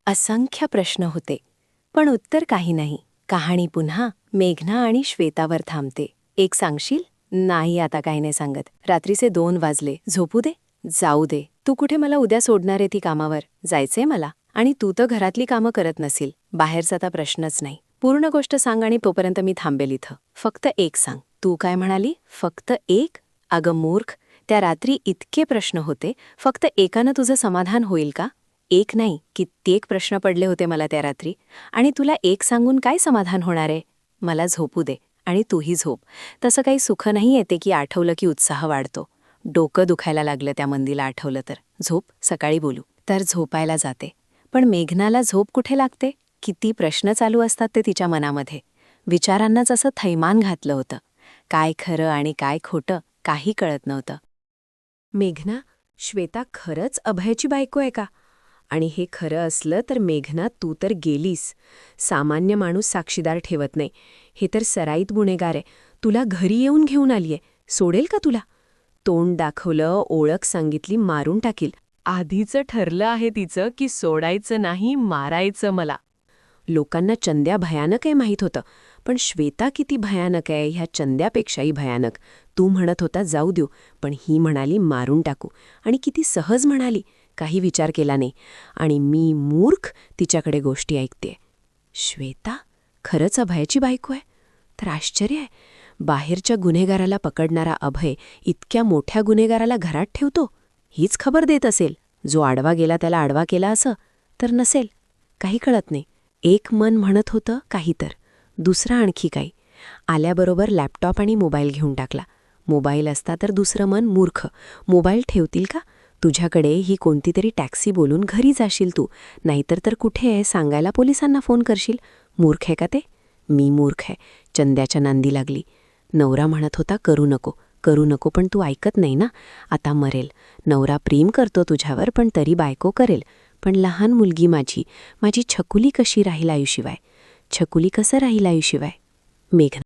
असंख्य प्रश्न होते, पण उत्तर काही नाही. कहाणी पुन्हा मेघना आणि श्वेतावर थांबते. एक सांगशील? नाही, आता काही नाही सांगत. रात्रीचे 2 वाजले. झोपू दे? जाऊ दे. तू कुठे मला उद्या सोडणार आहे ती कामावर? जायचंय मला. आणि तू तर घरातली कामं करत नसील. बाहेरचा तर प्रश्नच नाही. पूर्ण गोष्ट सांग आणि तोपर्यंत मी थांबेल इथं. फक्त एक सांग. तू काय म्हणाली? फक्त एक? अगं मूर्ख, त्या रात्री इतके प्रश्न होते, फक्त एकानं तुझं समाधान होईल का? एक नाही, कित्येक प्रश्न पडले होते मला त्या रात्री. आणि तुला एक सांगून काय समाधान होणार आहे? मला झोपू दे आणि तूही झोप. तसं काही सुख नाही येते की आठवलं की उत्साह वाढतो. डोकं दुखायला लागलं त्या मंदीला आठवलं तर. झोप, सकाळी बोलू. तर झोपायला जाते. पण मेघनाला झोप कुठे लागते? किती प्रश्न चालू असतात ते तिच्या मनामध्ये. विचारांनाच असं थैमान घातलं होतं. काय खरं आणि काय खोटं काही कळत नव्हतं. मेघना, श्वेता खरंच अभयची बायको आहे का? आणि हे खरं असलं तर मेघना, तू तर गेलीस. सामान्य माणूस साक्षीदार ठेवत नाही. हे तर सराईत गुन्हेगार आहे. तुला घरी येऊन घेऊन आलीये. सोडेल का तुला? तोंड दाखवलं, ओळख सांगितली, मारून टाकील. आधीचं ठरलं आहे तिचं की सोडायचं नाही, मारायचं मला. लोकांना चंद्या भयानक आहे माहीत होतं, पण श्वेता किती भयानक आहे ह्या चंद्यापेक्षाही भयानक. तू म्हणत होता जाऊ देऊ, पण ही म्हणाली मारून टाकू. आणि किती सहज म्हणाली, काही विचार केला नाही. आणि मी मूर्ख तिच्याकडे गोष्टी ऐकते. श्वेता खरंच अभयाची बायको आहे? तर आश्चर्य आहे. बाहेरच्या गुन्हेगाराला पकडणारा अभय इतक्या मोठ्या गुन्हेगाराला घरात ठेवतो? हीच खबर देत असेल. जो आडवा गेला त्याला आडवा केला असं तर नसेल. काही कळत नाही. एक मन म्हणत होतं काही तर, दुसरं आणखी काही. आल्याबरोबर लॅपटॉप आणि मोबाईल घेऊन टाकला. मोबाईल असता तर दुसरं मन मूर्ख. मोबाईल ठेवतील का? तुझ्याकडे ही कोणती तरी टॅक्सी बोलून घरी जाशील तू. नाहीतर तर कुठे आहे सांगायला पोलिसांना फोन करशील. मूर्ख आहे का ते? मी मूर्ख आहे. चंद्याच्या नांदी लागली. नवरा म्हणत होता करू नको, करू नको, पण तू ऐकत नाही ना. आता मरेल. नवरा प्रेम करतो तुझ्यावर, पण तरी बायको करेल. पण लहान मुलगी माझी छकुली कशी राहील आयुशिवाय? छकुली कसं राहील आयुशिवाय? मेघना.